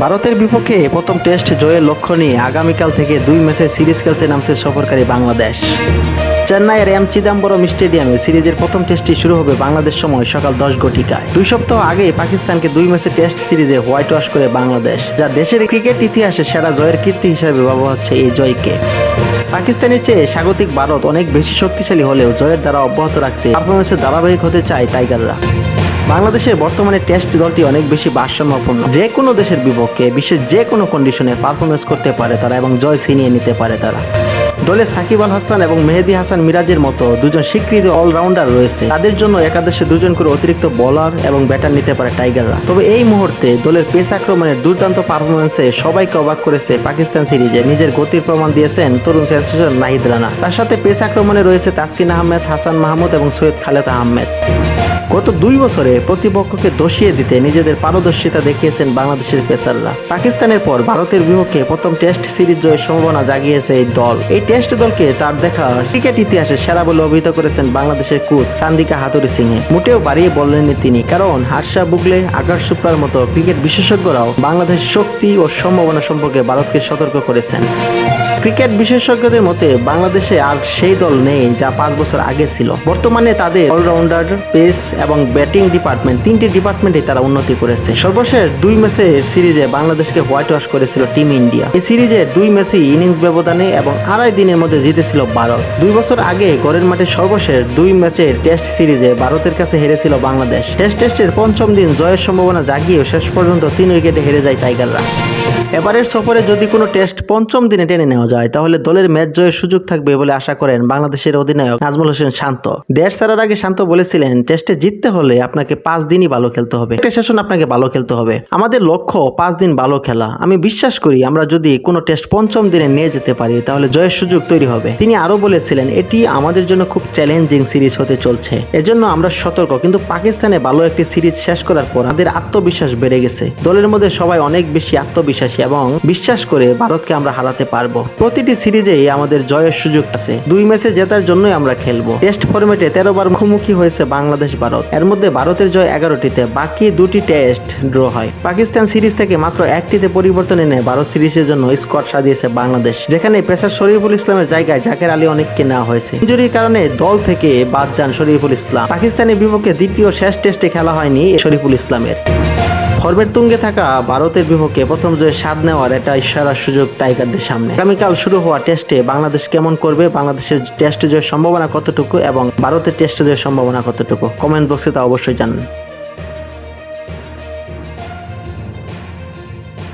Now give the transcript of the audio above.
ভারতের বিপক্ষে প্রথম টেস্ট জয়ের লক্ষ্য নিয়ে আগামীকাল থেকে 2 ম্যাচের সিরিজ খেলতে নামছে সফরকারী বাংলাদেশ। চেন্নাইয়ের এম চিদাম্বরম স্টেডিয়ামে সিরিজের প্রথম টেস্টটি শুরু হবে বাংলাদেশ সময় সকাল 10 ঘটিকায়। 2 সপ্তাহ আগে পাকিস্তানকে 2 ম্যাচের টেস্ট সিরিজে হোয়াইট ওয়াশ করে বাংলাদেশ, যা দেশের ক্রিকেট ইতিহাসে সেরা জয়ের কীর্তি হিসেবে ভাবা হচ্ছে এই জয়কে। পাকিস্তানের চেয়ে স্বাগতিক ভারত অনেক বেশি শক্তিশালী হলেও জয়ের দ্বারা অব্যাহত রাখতে পারফরমেন্সে ধারাবাহিক হতে চায় টাইগাররা। বাংলাদেশের বর্তমানে টেস্ট দলটি অনেক বেশি ভারসাম্যপূর্ণ, যে কোনো দেশের বিপক্ষে বিশ্বের যে কোনো কন্ডিশনে পারফরমেন্স করতে পারে তারা এবং জয় ছিনিয়ে নিতে পারে তারা। দলে সাকিব আল হাসান এবং মেহেদী হাসান মিরাজের মতো দুজন স্বীকৃত অলরাউন্ডার রয়েছে, তাদের জন্য একাদশে দুজন করে অতিরিক্ত বোলার এবং ব্যাটার নিতে পারে টাইগাররা। তবে এই মুহূর্তে দলের পেস আক্রমণের দুর্দান্ত পারফরমেন্সে সবাইকে অবাক করেছে পাকিস্তান সিরিজে নিজের গতির প্রমাণ দিয়েছেন তরুণ সেন্সেশন নাহিদ রানা। তার সাথে পেস আক্রমণে রয়েছে তাসকিন আহমেদ, হাসান মাহমুদ এবং সৈয়দ খালেদ আহমেদ। গত 2 বছরে প্রতিপক্ষকে দোষিয়ে দিতে নিজেদের পারদর্শিতা দেখিয়েছেন বাংলাদেশের পেসাররা। পাকিস্তানের পর ভারতের বিপক্ষে প্রথম টেস্ট সিরিজ জয়ের সম্ভাবনা জাগিয়েছে এই দল। এই টেস্ট দলকে তার দেখা ক্রিকেট ইতিহাসে সেরা বলে অভিহিত করেছেন বাংলাদেশের কোচ চান্দিকা হাতুড়ি সিংহে। মোটেও বাড়িয়ে বললেননি তিনি, কারণ হার্ষা বুগলে, আকাশ চোপড়ার মতো ক্রিকেট বিশেষজ্ঞরাও বাংলাদেশের শক্তি ও সম্ভাবনা সম্পর্কে ভারতকে সতর্ক করেছেন। ক্রিকেট বিশেষজ্ঞদের মতে বাংলাদেশে আর সেই দল নেই যা 5 বছর আগে ছিল। বর্তমানে তাদের অলরাউন্ডার, পেস এবং ব্যাটিং ডিপার্টমেন্ট, 3টি ডিপার্টমেন্টে তারা উন্নতি করেছে। সর্বশেষ 2 ম্যাচের সিরিজে বাংলাদেশকে হোয়াইট ওয়াশ করেছিল টিম ইন্ডিয়া। এই সিরিজের 2 ম্যাচই ইনিংস ব্যবধানে এবং 2.5 দিনের মধ্যে জিতেছিল ভারত। 2 বছর আগে ঘরের মাঠে সর্বশেষ 2 ম্যাচের টেস্ট সিরিজে ভারতের কাছে হেরেছিল বাংলাদেশ। টেস্টের 5ম দিন জয়ের সম্ভাবনা জাগিয়েও শেষ পর্যন্ত 3 উইকেটে হেরে যায় টাইগাররা। এবারের সফরে যদি কোনো টেস্ট 5ম দিনে টেনে নেওয়া যায় তাহলে দলের ম্যাচ জয়ের সুযোগ থাকবে বলে আশা করেন বাংলাদেশের অধিনায়ক নাজমুল হোসেন শান্ত। দেশ ছাড়ার আগে শান্ত বলেছিলেন, টেস্টে জিততে হলে আপনাকে 5 দিনই ভালো খেলতে হবে, একটা সেশন আপনাকে ভালো খেলতে হবে। আমাদের লক্ষ্য 5 দিন ভালো খেলা। আমি বিশ্বাস করি আমরা যদি কোনো টেস্ট 5ম দিনে নিয়ে যেতে পারি তাহলে জয়ের সুযোগ তৈরি হবে। তিনি আরো বলেছিলেন, এটি আমাদের জন্য খুব চ্যালেঞ্জিং সিরিজ হতে চলছে, এজন্য আমরা সতর্ক। কিন্তু পাকিস্তানে ভালো একটি সিরিজ শেষ করার পর আমাদের আত্মবিশ্বাস বেড়ে গেছে। দলের মধ্যে সবাই অনেক বেশি আত্মবিশ্বাসী এবং বিশ্বাস করে ভারতকে আমরা হারাতে পারবো। প্রতিটি সিরিজেই আমাদের জয়ের সুযোগ আছে। 2 ম্যাচে জেতার জন্যই আমরা খেলবো। টেস্ট ফরম্যাটে 13 বার মুখোমুখি হয়েছে বাংলাদেশ ভারত, এর মধ্যে ভারতের জয় 11টিতে, বাকি 2টি টেস্ট ড্র হয়। পাকিস্তান সিরিজ থেকে মাত্র 1টিতে পরিবর্তন এনে ভারত সিরিজের জন্য স্কোয়াড সাজিয়েছে বাংলাদেশ, যেখানে পেসার শরীফুল ইসলামের জায়গায় জাকের আলী অনেককে নেওয়া হয়েছে। ইনজুরির কারণে দল থেকে বাদ যান শরীফুল ইসলাম। পাকিস্তানের বিপক্ষে দ্বিতীয় শেষ টেস্টে খেলা হয়নি শরীফুল ইসলামের। ফর্মের তুঙ্গে থাকা ভারতের বিপক্ষে প্রথম জয়ে স্বাদ নেওয়ার এটা ইশারার সুযোগ টাইগারদের সামনে। আগামীকাল শুরু হওয়া টেস্টে বাংলাদেশ কেমন করবে, বাংলাদেশের টেস্ট জয়ের সম্ভাবনা কতটুকু এবং ভারতের টেস্ট জয়ের সম্ভাবনা কতটুকু, কমেন্ট বক্সে তা অবশ্যই জানান।